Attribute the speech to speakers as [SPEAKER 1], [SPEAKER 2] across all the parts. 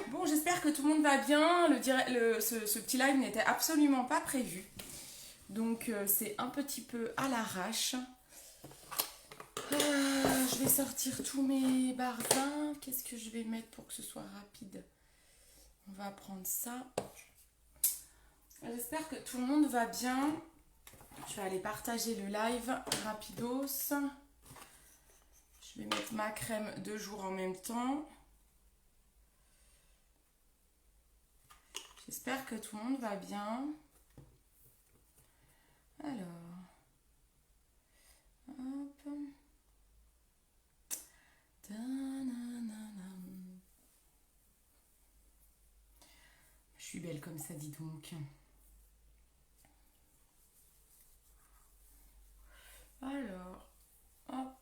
[SPEAKER 1] Bon, j'espère que tout le monde va bien. Ce petit live n'était absolument pas prévu. Donc, c'est un petit peu à l'arrache. Je vais sortir tous mes barbins. Qu'est-ce que je vais mettre pour que ce soit rapide? On va prendre ça. J'espère que tout le monde va bien. Je vais aller partager le live rapidos. Je vais mettre ma crème de jour en même temps. J'espère que tout le monde va bien. Alors. Hop. Je suis belle comme ça, dis donc. Alors, hop.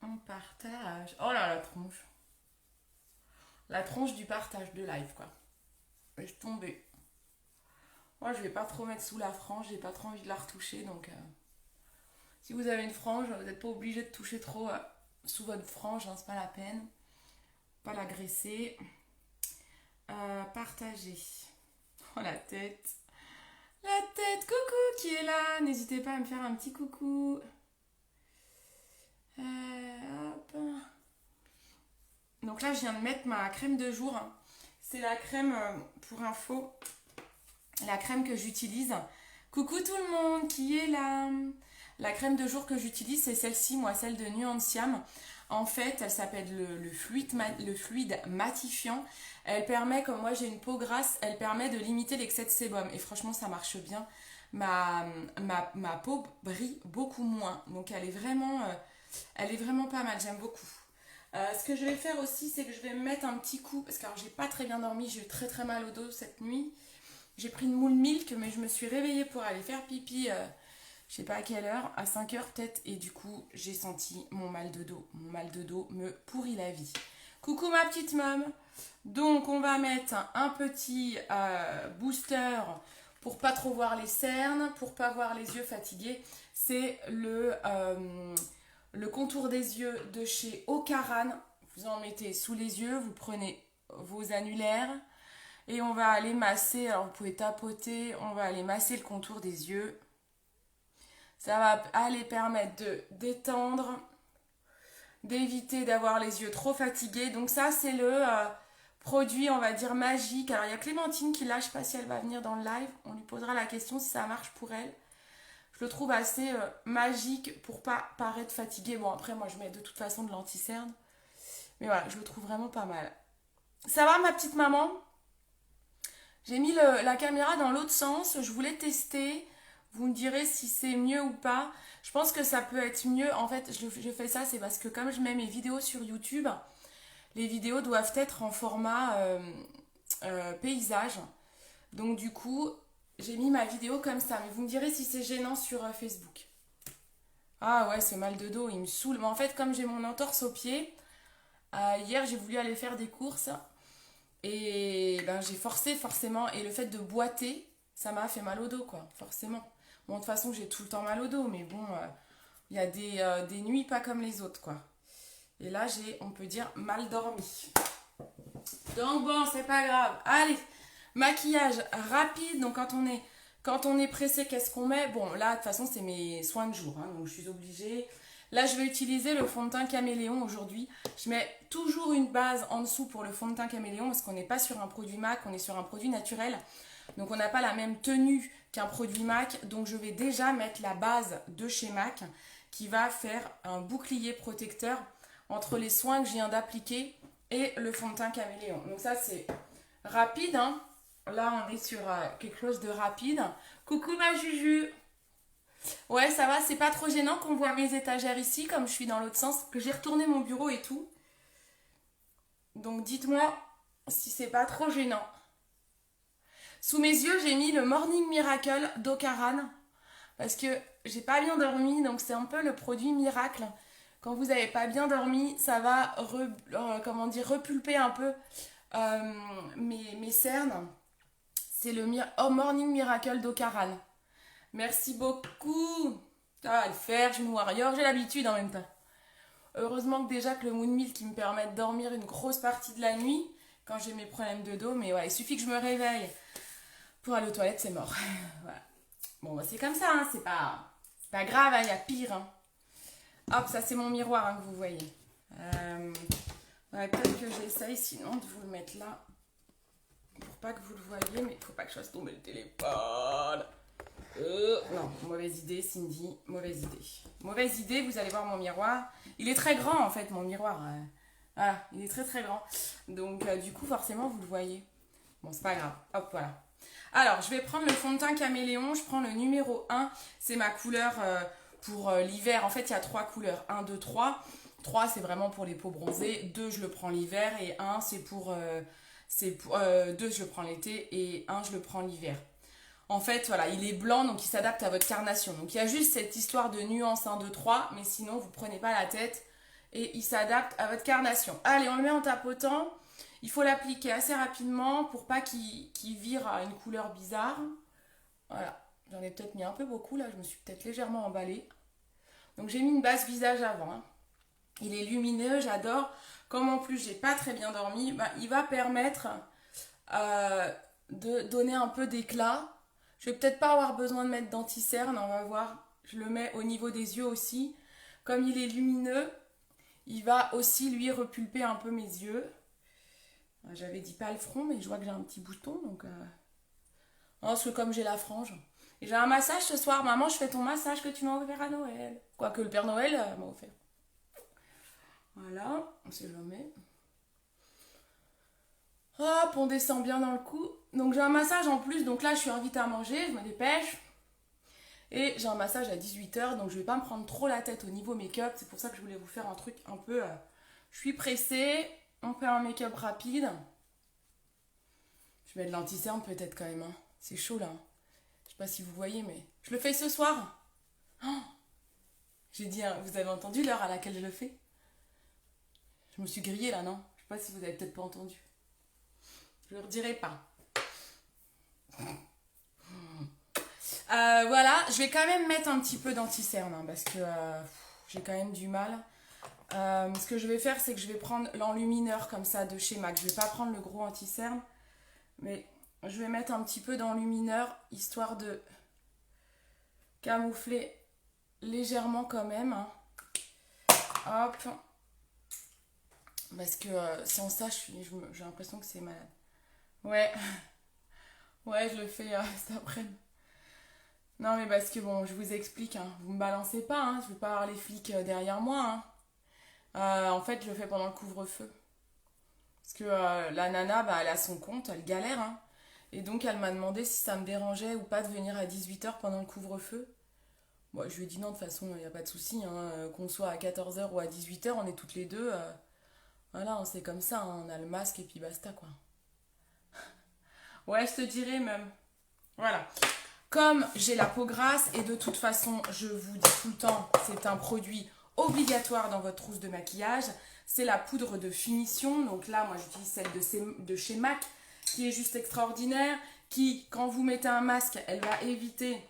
[SPEAKER 1] On partage. Oh là, la tronche. La tronche du partage de live, quoi. Je suis tombée. Moi, je vais pas trop mettre sous la frange. J'ai pas trop envie de la retoucher. Donc, si vous avez une frange, vous n'êtes pas obligé de toucher trop sous votre frange. Hein, c'est pas la peine. Pas l'agresser. Partager. Oh, la tête. La tête. Coucou qui est là. N'hésitez pas à me faire un petit coucou. Hop. Donc là, je viens de mettre ma crème de jour. C'est la crème, pour info, la crème que j'utilise. Coucou tout le monde qui est là. La crème de jour que j'utilise, c'est celle-ci, moi, celle de Nuanciam. En fait, elle s'appelle le fluide matifiant. Elle permet, comme moi j'ai une peau grasse, elle permet de limiter l'excès de sébum. Et franchement, ça marche bien. Ma peau brille beaucoup moins. Donc elle est vraiment pas mal, j'aime beaucoup. Ce que je vais faire aussi, c'est que je vais me mettre un petit coup, parce que j'ai pas très bien dormi, j'ai eu très très mal au dos cette nuit. J'ai pris une moule milk, mais je me suis réveillée pour aller faire pipi, je sais pas à quelle heure, à 5 heures peut-être, et du coup, j'ai senti mon mal de dos. Mon mal de dos me pourrit la vie. Coucou ma petite môme. Donc, on va mettre un petit booster pour pas trop voir les cernes, pour pas voir les yeux fatigués. C'est le contour des yeux de chez Ocaran. Vous en mettez sous les yeux, vous prenez vos annulaires et on va aller masser. Alors vous pouvez tapoter, on va aller masser le contour des yeux. Ça va aller permettre de détendre, d'éviter d'avoir les yeux trop fatigués. Donc ça, c'est le produit, on va dire, magique. Alors il y a Clémentine qui là, je ne sais pas si elle va venir dans le live. On lui posera la question si ça marche pour elle. Je le trouve assez magique pour pas paraître fatigué. Bon, après, moi, je mets de toute façon de l'anti-cerne. Mais voilà, je le trouve vraiment pas mal. Ça va, ma petite maman? J'ai mis la caméra dans l'autre sens. Je voulais tester. Vous me direz si c'est mieux ou pas. Je pense que ça peut être mieux. En fait, je fais ça, c'est parce que comme je mets mes vidéos sur YouTube, les vidéos doivent être en format paysage. Donc, du coup, j'ai mis ma vidéo comme ça, mais vous me direz si c'est gênant sur Facebook. Ah ouais, ce mal de dos, il me saoule. Mais en fait, comme j'ai mon entorse au pied, hier j'ai voulu aller faire des courses et ben, j'ai forcé forcément. Et le fait de boiter, ça m'a fait mal au dos, quoi, forcément. Bon, de toute façon, j'ai tout le temps mal au dos, mais bon, il y a des nuits pas comme les autres, quoi. Et là, j'ai, on peut dire, mal dormi. Donc bon, c'est pas grave. Allez, maquillage rapide. Donc quand on est pressé, qu'est-ce qu'on met? Bon, là, de toute façon, c'est mes soins de jour, hein, donc je suis obligée. Là, je vais utiliser le fond de teint Caméléon aujourd'hui. Je mets toujours une base en dessous pour le fond de teint Caméléon parce qu'on n'est pas sur un produit MAC, on est sur un produit naturel. Donc on n'a pas la même tenue qu'un produit MAC. Donc je vais déjà mettre la base de chez MAC qui va faire un bouclier protecteur entre les soins que je viens d'appliquer et le fond de teint Caméléon. Donc ça, c'est rapide, hein. Là, on est sur quelque chose de rapide. Coucou ma Juju. Ouais, ça va, c'est pas trop gênant qu'on voit mes étagères ici, comme je suis dans l'autre sens, que j'ai retourné mon bureau et tout. Donc dites-moi si c'est pas trop gênant. Sous mes yeux, j'ai mis le Morning Miracle d'Ocaran, parce que j'ai pas bien dormi, donc c'est un peu le produit miracle. Quand vous avez pas bien dormi, ça va repulper un peu mes cernes. C'est le Morning Miracle d'Ocaran. Merci beaucoup. Ça va le faire, je suis une warrior, j'ai l'habitude en même temps. Heureusement que déjà que le Moon Milk qui me permet de dormir une grosse partie de la nuit quand j'ai mes problèmes de dos. Mais voilà, il suffit que je me réveille pour aller aux toilettes, c'est mort. Voilà. Bon, bah, c'est comme ça, hein, c'est pas grave, il y a pire. Hein. Hop, ça c'est mon miroir hein, que vous voyez. Ouais, peut-être que j'essaye sinon de vous le mettre là. Pour pas que vous le voyez, mais il faut pas que je fasse tomber le téléphone. Non, mauvaise idée, Cindy, mauvaise idée. Mauvaise idée, vous allez voir mon miroir. Il est très grand en fait, mon miroir. Voilà, il est très très grand. Donc du coup, forcément, vous le voyez. Bon, c'est pas grave. Hop, voilà. Alors, je vais prendre le fond de teint Caméléon. Je prends le numéro 1. C'est ma couleur pour l'hiver. En fait, il y a 3 couleurs. 1, 2, 3. 3, c'est vraiment pour les peaux bronzées. 2, je le prends l'hiver. Et 1, c'est pour... 2, je le prends l'été. Et 1, je le prends l'hiver. En fait, voilà, il est blanc, donc il s'adapte à votre carnation. Donc, il y a juste cette histoire de nuance 1, 2, 3. Mais sinon, vous ne prenez pas la tête. Et il s'adapte à votre carnation. Allez, on le met en tapotant. Il faut l'appliquer assez rapidement pour pas qu'il vire à une couleur bizarre. Voilà, j'en ai peut-être mis un peu beaucoup là, je me suis peut-être légèrement emballée. Donc j'ai mis une base visage avant. Hein. Il est lumineux, j'adore. Comme en plus j'ai pas très bien dormi, bah, il va permettre de donner un peu d'éclat. Je vais peut-être pas avoir besoin de mettre d'anti-cerne, on va voir. Je le mets au niveau des yeux aussi. Comme il est lumineux, il va aussi lui repulper un peu mes yeux. J'avais dit pas le front, mais je vois que j'ai un petit bouton, donc... Parce que comme j'ai la frange. Et j'ai un massage ce soir. Maman, je fais ton massage que tu m'as offert à Noël. Quoique le Père Noël m'a offert. Voilà, on sait jamais. Hop, on descend bien dans le cou. Donc j'ai un massage en plus, donc là je suis invitée à manger, je me dépêche. Et j'ai un massage à 18h, donc je vais pas me prendre trop la tête au niveau make-up. C'est pour ça que je voulais vous faire un truc un peu... Je suis pressée, on fait un make-up rapide. Je mets de l'anti-cerne peut-être quand même. Hein. C'est chaud là. Je sais pas si vous voyez, mais je le fais ce soir. Oh, j'ai dit, hein, vous avez entendu l'heure à laquelle je le fais? Je me suis grillée là, non? Je sais pas si vous avez peut-être pas entendu. Je le redirai pas. Voilà, je vais quand même mettre un petit peu d'anti-cerne hein, parce que j'ai quand même du mal. Ce que je vais faire, c'est que je vais prendre l'enlumineur comme ça de chez MAC. Je vais pas prendre le gros anti-cerne, mais je vais mettre un petit peu d'enlumineur histoire de camoufler légèrement quand même. Hein. Hop. Parce que sans ça, j'ai l'impression que c'est malade. Ouais. Ouais, je le fais cet après-midi. Non, mais parce que bon, je vous explique, hein, vous me balancez pas, hein, je veux pas avoir les flics derrière moi. Hein. En fait, je le fais pendant le couvre-feu. Parce que la nana, bah, elle a son compte, elle galère. Hein. Et donc, elle m'a demandé si ça me dérangeait ou pas de venir à 18h pendant le couvre-feu. Bon, je lui ai dit non, de toute façon, il n'y a pas de souci. Hein, qu'on soit à 14h ou à 18h, on est toutes les deux. Voilà, c'est comme ça, hein, on a le masque et puis basta, quoi. Ouais, je te dirais même. Voilà. Comme j'ai la peau grasse et de toute façon, je vous dis tout le temps, c'est un produit obligatoire dans votre trousse de maquillage. C'est la poudre de finition. Donc là, moi, j'utilise celle de chez MAC qui est juste extraordinaire. Qui, quand vous mettez un masque, elle va éviter...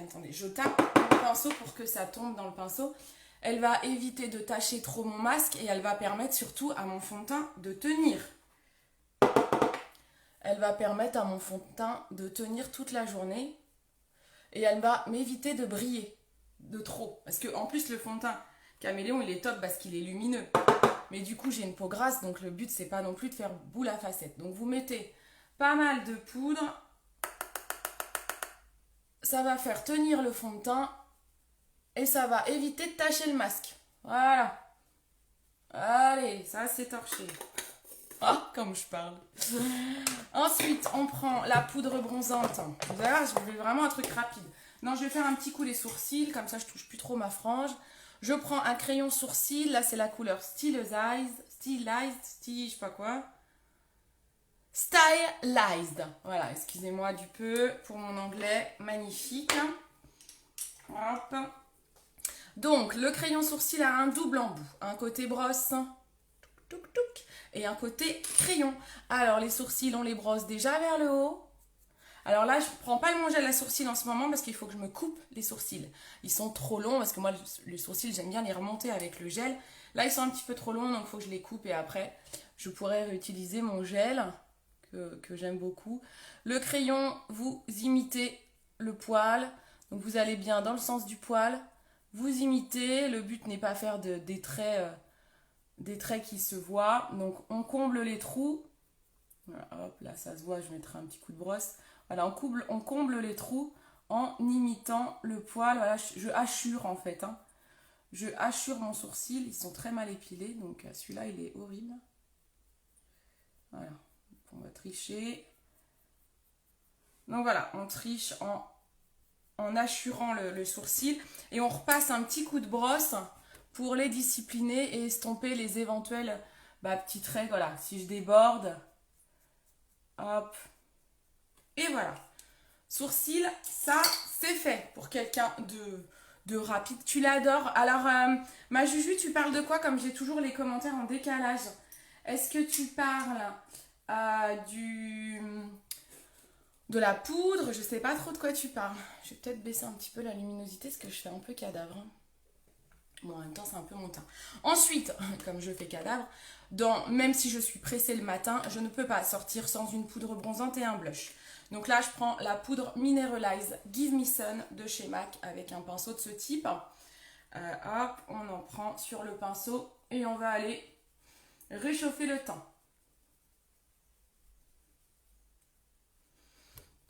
[SPEAKER 1] Attendez, je tape dans le pinceau pour que ça tombe dans le pinceau. Elle va éviter de tacher trop mon masque et elle va permettre surtout à mon fond de teint de tenir. Elle va permettre à mon fond de teint de tenir toute la journée et elle va m'éviter de briller de trop. Parce que en plus le fond de teint Caméléon il est top parce qu'il est lumineux. Mais du coup j'ai une peau grasse donc le but c'est pas non plus de faire boule à facettes. Donc vous mettez pas mal de poudre. Ça va faire tenir le fond de teint et ça va éviter de tacher le masque. Voilà. Allez, ça c'est torché. Ah, comme je parle. Ensuite, on prend la poudre bronzante. Vous allez voir, je voulais vraiment un truc rapide. Non, je vais faire un petit coup les sourcils, comme ça je touche plus trop ma frange. Je prends un crayon sourcil, là c'est la couleur Stylized, je sais pas quoi. Stylized. Voilà, excusez-moi du peu pour mon anglais, magnifique. Hop. Donc, le crayon sourcil a un double embout. Un côté brosse, touc, touc, et un côté crayon. Alors, les sourcils, on les brosse déjà vers le haut. Alors là, je prends pas mon gel à sourcils en ce moment parce qu'il faut que je me coupe les sourcils. Ils sont trop longs parce que moi, les sourcils, j'aime bien les remonter avec le gel. Là, ils sont un petit peu trop longs, donc il faut que je les coupe et après, je pourrai réutiliser mon gel que j'aime beaucoup. Le crayon, vous imitez le poil. Donc vous allez bien dans le sens du poil. Vous imitez. Le but n'est pas faire des traits qui se voient. Donc on comble les trous. Voilà, hop, là ça se voit, je mettrai un petit coup de brosse. Voilà, on comble les trous en imitant le poil. Voilà, je hachure en fait. Hein. Je hachure mon sourcil, ils sont très mal épilés, donc celui-là il est horrible. Voilà, on va tricher. Donc voilà, on triche en hachurant le sourcil et on repasse un petit coup de brosse pour les discipliner et estomper les éventuels petits traits. Voilà, si je déborde, hop, et voilà. Sourcils, ça c'est fait pour quelqu'un de rapide. Tu l'adores. Alors, ma Juju, tu parles de quoi comme j'ai toujours les commentaires en décalage? Est-ce que tu parles de la poudre? Je sais pas trop de quoi tu parles. Je vais peut-être baisser un petit peu la luminosité parce que je fais un peu cadavre. Bon, en même temps, c'est un peu mon teint. Ensuite, comme je fais cadavre, même si je suis pressée le matin, je ne peux pas sortir sans une poudre bronzante et un blush. Donc là, je prends la poudre Mineralize Give Me Sun de chez MAC avec un pinceau de ce type. Hop, on en prend sur le pinceau et on va aller réchauffer le teint.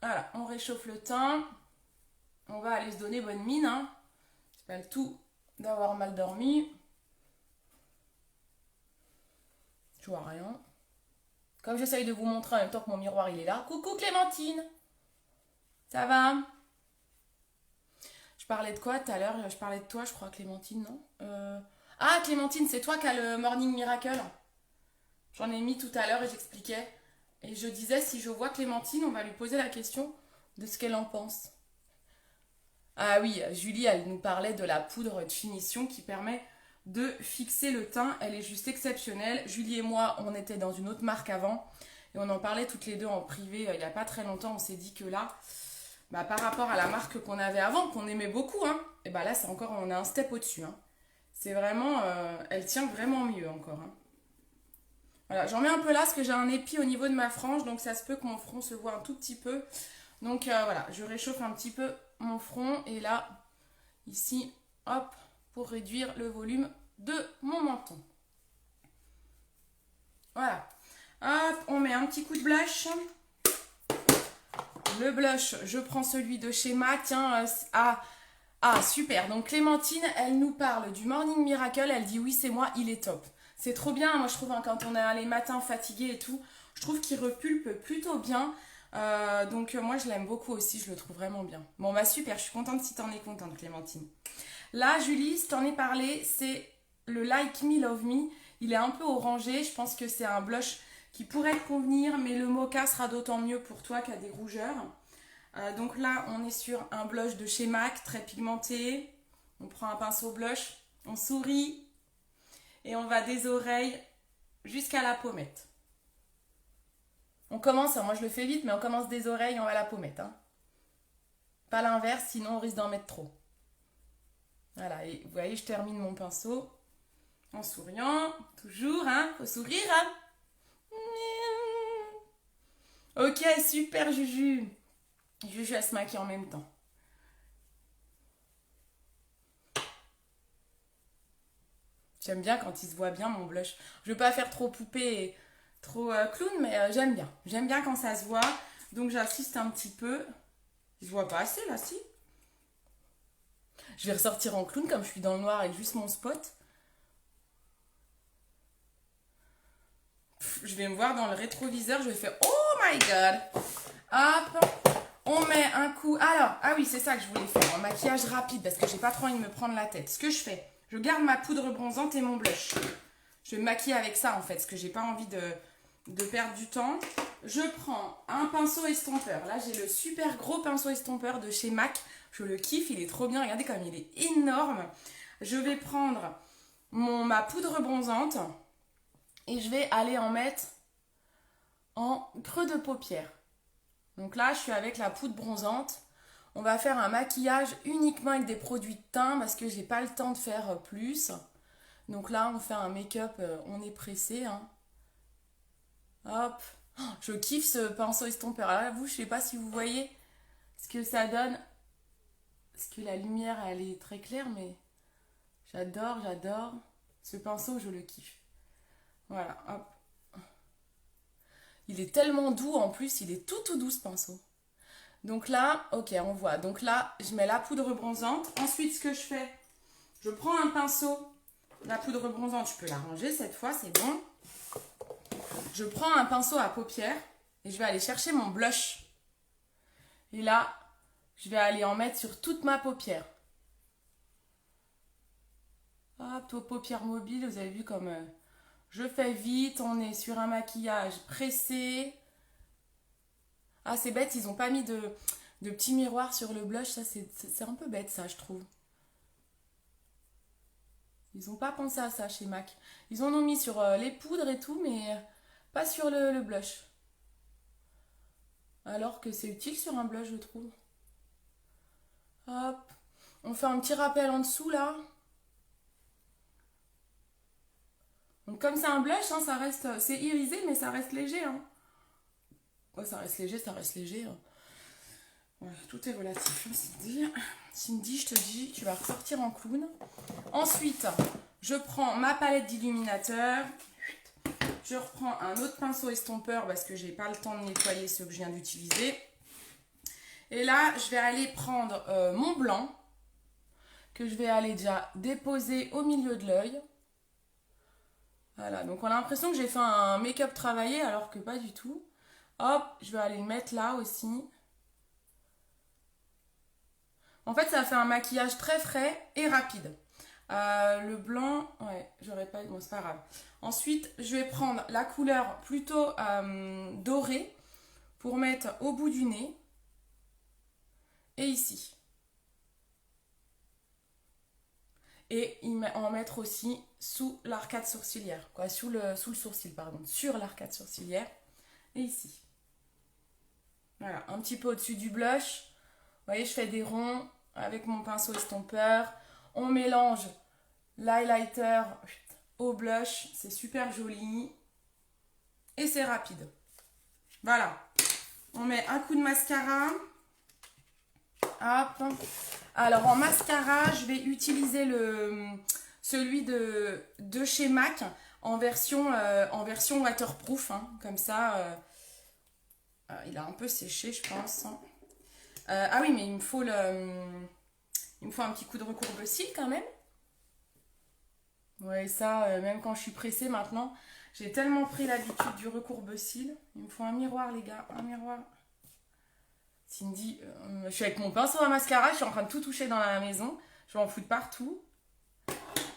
[SPEAKER 1] Voilà, on réchauffe le teint. On va aller se donner bonne mine. Hein. C'est pas le tout d'avoir mal dormi. Je vois rien. Comme j'essaye de vous montrer en même temps que mon miroir il est là. Coucou Clémentine. Ça va? Je parlais de quoi tout à l'heure? Je parlais de toi, je crois, Clémentine, non? Ah, Clémentine, c'est toi qui as le Morning Miracle. J'en ai mis tout à l'heure et j'expliquais. Et je disais, si je vois Clémentine, on va lui poser la question de ce qu'elle en pense. Ah oui, Julie, elle nous parlait de la poudre de finition qui permet de fixer le teint. Elle est juste exceptionnelle. Julie et moi, on était dans une autre marque avant et on en parlait toutes les deux en privé il n'y a pas très longtemps. On s'est dit que là, par rapport à la marque qu'on avait avant, qu'on aimait beaucoup, hein, et là, c'est encore, on a un step au-dessus. Hein. C'est vraiment, elle tient vraiment mieux encore. Hein. Voilà, j'en mets un peu là parce que j'ai un épi au niveau de ma frange, donc ça se peut que mon front se voit un tout petit peu. Donc voilà, je réchauffe un petit peu mon front et là, ici, hop, pour réduire le volume de mon menton. Voilà. Hop, on met un petit coup de blush. Le blush, je prends celui de chez MAC. Tiens, super. Donc Clémentine, elle nous parle du Morning Miracle. Elle dit oui, c'est moi, il est top. C'est trop bien, moi je trouve, hein, quand on est les matins fatigués et tout, je trouve qu'il repulpe plutôt bien. Donc moi je l'aime beaucoup aussi, je le trouve vraiment bien. Bon super, je suis contente si t'en es contente Clémentine. Là Julie, si t'en ai parlé, c'est le Like Me Love Me. Il est un peu orangé, je pense que c'est un blush qui pourrait te convenir, mais le mocha sera d'autant mieux pour toi qu'à des rougeurs. Donc là on est sur un blush de chez MAC, très pigmenté. On prend un pinceau blush, on sourit et on va des oreilles jusqu'à la pommette. On commence, moi je le fais vite, mais on commence des oreilles, on va à la pommette. Hein. Pas l'inverse, sinon on risque d'en mettre trop. Voilà, et vous voyez, je termine mon pinceau en souriant. Toujours, hein, faut sourire, hein. Ok, super Juju. Juju, elle se maquille en même temps. J'aime bien quand il se voit bien mon blush. Je veux pas faire trop poupée et trop clown, mais j'aime bien. J'aime bien quand ça se voit. Donc j'assiste un petit peu. Il se voit pas assez là, si. Je vais ressortir en clown comme je suis dans le noir avec juste mon spot. Je vais me voir dans le rétroviseur. Je vais faire oh my god. Hop. On met un coup. Alors, ah oui, c'est ça que je voulais faire. Un maquillage rapide parce que j'ai pas trop envie de me prendre la tête. Ce que je fais, je garde ma poudre bronzante et mon blush. Je vais me maquiller avec ça en fait parce que j'ai pas envie de perdre du temps. Je prends un pinceau estompeur. Là, j'ai le super gros pinceau estompeur de chez MAC. Je le kiffe, il est trop bien. Regardez comme il est énorme. Je vais prendre ma poudre bronzante et je vais aller en mettre en creux de paupière. Donc là, je suis avec la poudre bronzante. On va faire un maquillage uniquement avec des produits de teint parce que j'ai pas le temps de faire plus. Donc là, on fait un make-up, on est pressé, hein. Hop. Oh, je kiffe ce pinceau estompeur. Là, vous, je sais pas si vous voyez ce que ça donne. Parce que la lumière, elle est très claire, mais j'adore, j'adore. Ce pinceau, je le kiffe. Voilà, hop. Il est tellement doux en plus, il est tout doux ce pinceau. Donc là, ok, on voit. Donc là, je mets la poudre bronzante. Ensuite, ce que je fais, je prends un pinceau. La poudre bronzante, je peux la ranger cette fois, c'est bon. Je prends un pinceau à paupières et je vais aller chercher mon blush. Et là, je vais aller en mettre sur toute ma paupière. Hop, aux paupières mobiles, vous avez vu comme je fais vite, on est sur un maquillage pressé. Ah, c'est bête, ils n'ont pas mis de petits miroirs sur le blush, ça c'est un peu bête ça, je trouve. Ils n'ont pas pensé à ça chez MAC. Ils en ont mis sur les poudres et tout, mais pas sur le blush. Alors que c'est utile sur un blush, je trouve. Hop, on fait un petit rappel en dessous là. Donc comme c'est un blush, hein, ça reste, c'est irisé, mais ça reste léger. Hein. Ouais, ça reste léger, ça reste léger. Hein. Ouais, tout est relatif, hein, Cindy. Cindy, je te dis, tu vas ressortir en clown. Ensuite, je prends ma palette d'illuminateur. Je reprends un autre pinceau estompeur parce que j'ai pas le temps de nettoyer ceux que je viens d'utiliser. Et là, je vais aller prendre mon blanc que je vais aller déjà déposer au milieu de l'œil. Voilà, donc on a l'impression que j'ai fait un make-up travaillé alors que pas du tout. Hop, je vais aller le mettre là aussi. En fait, ça fait un maquillage très frais et rapide. Le blanc, ouais, j'aurais pas... Bon, c'est pas grave. Ensuite, je vais prendre la couleur plutôt dorée pour mettre au bout du nez. Et ici. Et en mettre aussi sous l'arcade sourcilière. Quoi, sous le sourcil, pardon. Sur l'arcade sourcilière. Et ici. Voilà, un petit peu au-dessus du blush. Vous voyez, je fais des ronds avec mon pinceau estompeur. On mélange l'highlighter au blush. C'est super joli. Et c'est rapide. Voilà. On met un coup de mascara. Hop. Alors en mascara, je vais utiliser celui de chez MAC en version waterproof. Hein. Comme ça, il a un peu séché, je pense. Ah oui, mais il me faut un petit coup de recourbe-cils quand même. Ouais, ça, même quand je suis pressée maintenant, j'ai tellement pris l'habitude du recourbe-cils. Il me faut un miroir, les gars, un miroir. Cindy, je suis avec mon pinceau à mascara, je suis en train de tout toucher dans la maison. Je vais en foutre partout.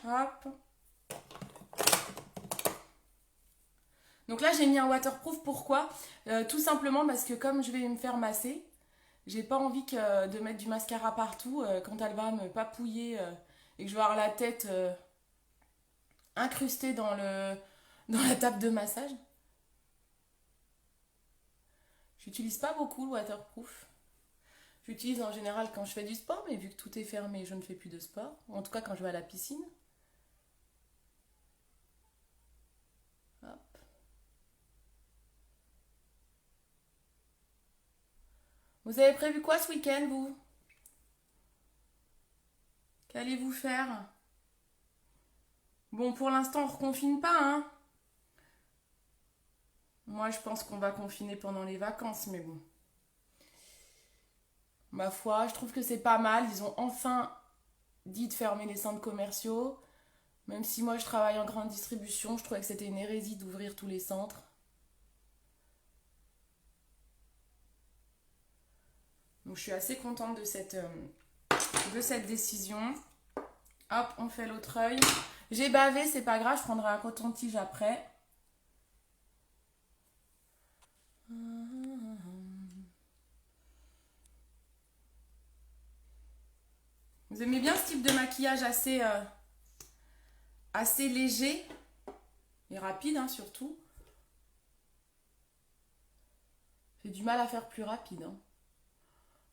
[SPEAKER 1] Hop. Donc là, j'ai mis un waterproof. Pourquoi? Tout simplement parce que comme je vais me faire masser, j'ai pas envie de mettre du mascara partout quand elle va me papouiller et que je vais avoir la tête incrustée dans la table de massage. J'utilise pas beaucoup le waterproof. J'utilise en général quand je fais du sport, mais vu que tout est fermé, je ne fais plus de sport. En tout cas, quand je vais à la piscine. Hop. Vous avez prévu quoi ce week-end, vous? Qu'allez-vous faire? Bon, pour l'instant, on ne reconfine pas, hein? Moi, je pense qu'on va confiner pendant les vacances, mais bon. Ma foi, je trouve que c'est pas mal. Ils ont enfin dit de fermer les centres commerciaux. Même si moi, je travaille en grande distribution, je trouvais que c'était une hérésie d'ouvrir tous les centres. Donc, je suis assez contente de cette décision. Hop, on fait l'autre œil. J'ai bavé, c'est pas grave, je prendrai un coton-tige après. Vous aimez bien ce type de maquillage assez léger et rapide, hein, surtout. J'ai du mal à faire plus rapide, hein.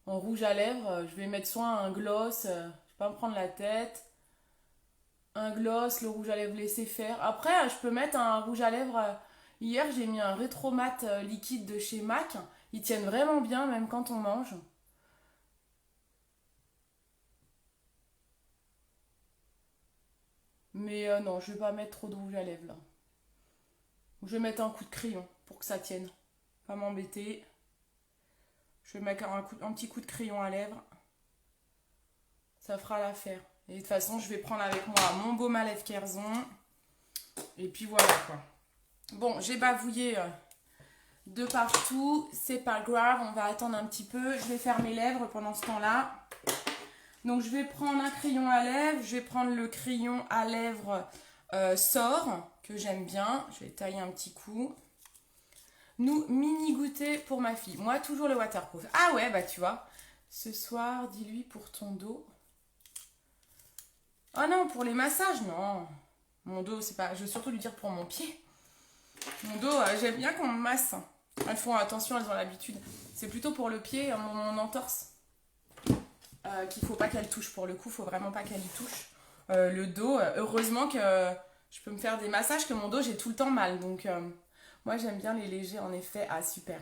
[SPEAKER 1] En rouge à lèvres, je vais mettre soit un gloss, je vais pas me prendre la tête. Un gloss, le rouge à lèvres laisser faire. Après, je peux mettre un rouge à lèvres. Hier, j'ai mis un rétro mat liquide de chez MAC. Ils tiennent vraiment bien, même quand on mange. Mais non, je vais pas mettre trop de rouge à lèvres là. Je vais mettre un coup de crayon pour que ça tienne. Pas m'embêter. Je vais mettre un petit coup de crayon à lèvres. Ça fera l'affaire. Et de toute façon, je vais prendre avec moi mon baume à lèvres Kerzon. Et puis voilà quoi. Bon, j'ai bavouillé de partout. C'est pas grave, on va attendre un petit peu. Je vais faire mes lèvres pendant ce temps-là. Donc je vais prendre un crayon à lèvres. Je vais prendre le crayon à lèvres Sort, que j'aime bien. Je vais tailler un petit coup. Nous, mini goûter pour ma fille. Moi, toujours le waterproof. Ah ouais, bah tu vois. Ce soir, dis-lui pour ton dos. Oh non, pour les massages, non. Mon dos, c'est pas... Je veux surtout lui dire pour mon pied. Mon dos, j'aime bien qu'on me masse. Elles font attention, elles ont l'habitude. C'est plutôt pour le pied, mon entorse. Qu'il faut pas qu'elle touche. Pour le coup, faut vraiment pas qu'elle y touche. Le dos, heureusement que je peux me faire des massages, que mon dos, j'ai tout le temps mal. Donc, moi, j'aime bien les légers, en effet. Ah, super.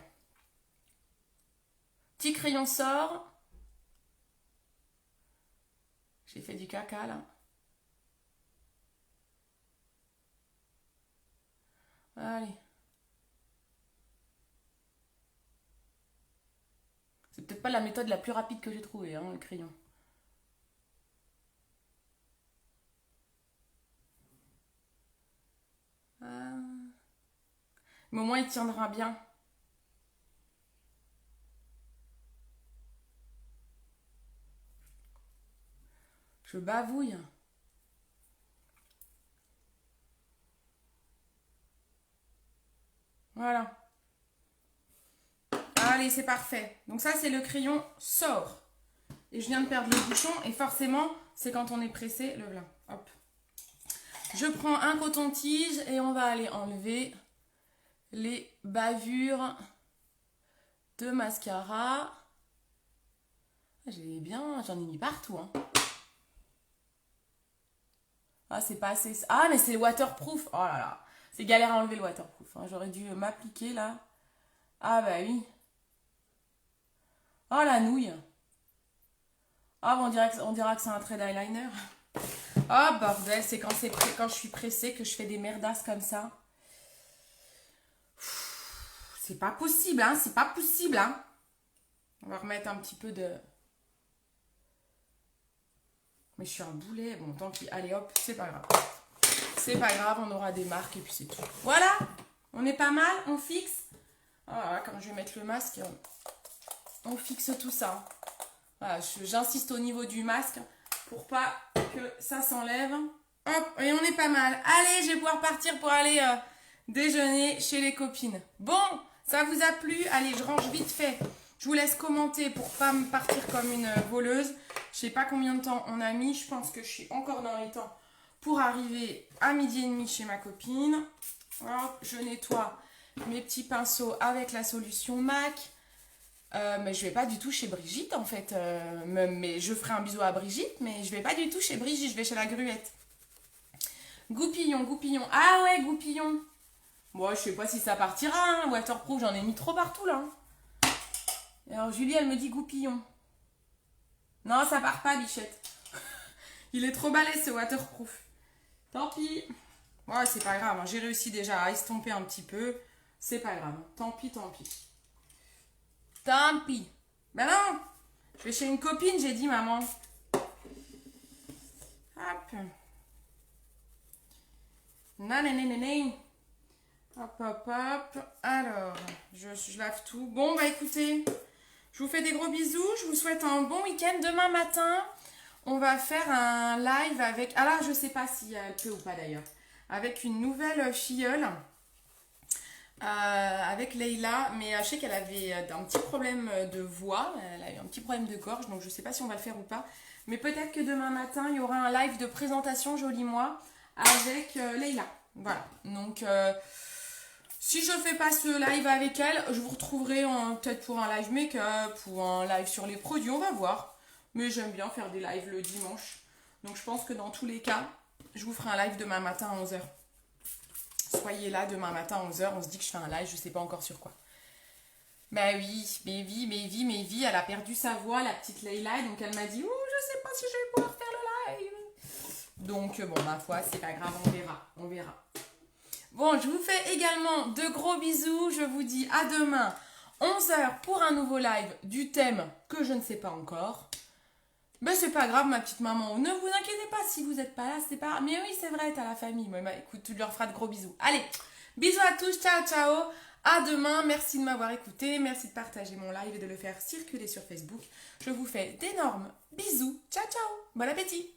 [SPEAKER 1] Petit crayon sort. J'ai fait du caca, là. Allez. C'est peut-être pas la méthode la plus rapide que j'ai trouvée, hein, le crayon. Ah. Mais au moins, il tiendra bien. Je bavouille. Voilà. Allez, c'est parfait. Donc ça, c'est le crayon sort. Et je viens de perdre le bouchon. Et forcément, c'est quand on est pressé, le blanc. Hop. Je prends un coton-tige et on va aller enlever les bavures de mascara. J'ai bien, j'en ai mis partout, hein. Ah, c'est pas assez... Ah, mais c'est le waterproof. Oh là là. C'est galère à enlever le waterproof, hein. J'aurais dû m'appliquer, là. Ah, bah oui. Oh, la nouille. Ah, on dirait que c'est un trait d'eyeliner. Oh, bordel, c'est quand je suis pressée que je fais des merdasses comme ça. C'est pas possible, hein. C'est pas possible, hein. On va remettre un petit peu de... Mais je suis un boulet. Bon, tant pis. Allez, hop, c'est pas grave. C'est pas grave, on aura des marques et puis c'est tout. Voilà, on est pas mal, on fixe. Voilà, quand je vais mettre le masque, on fixe tout ça. Voilà, j'insiste au niveau du masque pour pas que ça s'enlève. Hop, et on est pas mal. Allez, je vais pouvoir partir pour aller déjeuner chez les copines. Bon, ça vous a plu? Allez, je range vite fait. Je vous laisse commenter pour pas me partir comme une voleuse. Je sais pas combien de temps on a mis. Je pense que je suis encore dans les temps pour arriver à 12h30 chez ma copine. Hop, je nettoie mes petits pinceaux avec la solution MAC. Mais je vais pas du tout chez Brigitte en fait. Mais je ferai un bisou à Brigitte, mais je vais pas du tout chez Brigitte, je vais chez la Gruette. Goupillon, goupillon. Ah ouais, goupillon. Bon, je sais pas si ça partira, hein. Waterproof, j'en ai mis trop partout là. Et alors Julie, elle me dit goupillon. Non, ça part pas, bichette. Il est trop balèze ce waterproof. Tant pis. Ouais, c'est pas grave, hein. J'ai réussi déjà à estomper un petit peu. C'est pas grave. Tant pis, tant pis. Tant pis. Ben non, je vais chez une copine, j'ai dit, maman. Hop. Nananananan. Hop, hop, hop. Alors, je lave tout. Bon, bah écoutez, je vous fais des gros bisous. Je vous souhaite un bon week-end. Demain matin, on va faire un live avec... Alors, je sais pas si elle peut ou pas d'ailleurs. Avec une nouvelle filleule. Avec Leïla, mais je sais qu'elle avait un petit problème de voix, elle a eu un petit problème de gorge, donc je sais pas si on va le faire ou pas. Mais peut-être que demain matin, il y aura un live de présentation Joli Moi avec Leïla. Voilà, donc Si je fais pas ce live avec elle, je vous retrouverai peut-être pour un live make-up ou un live sur les produits, on va voir. Mais j'aime bien faire des lives le dimanche. Donc je pense que dans tous les cas, je vous ferai un live demain matin à 11h. Soyez là demain matin à 11h, on se dit que je fais un live, je sais pas encore sur quoi. Bah oui, mais vie, elle a perdu sa voix, la petite Leïla, donc elle m'a dit, oh, je sais pas si je vais pouvoir faire le live. Donc bon, ma foi, c'est pas grave, on verra. Bon, je vous fais également de gros bisous, je vous dis à demain, 11h pour un nouveau live du thème que je ne sais pas encore. Ben c'est pas grave ma petite maman, ne vous inquiétez pas si vous n'êtes pas là, c'est pas... Mais oui c'est vrai, t'as la famille, bah, écoute, tu leur feras de gros bisous. Allez, bisous à tous, ciao ciao, à demain, merci de m'avoir écouté, merci de partager mon live et de le faire circuler sur Facebook. Je vous fais d'énormes bisous, ciao ciao, bon appétit.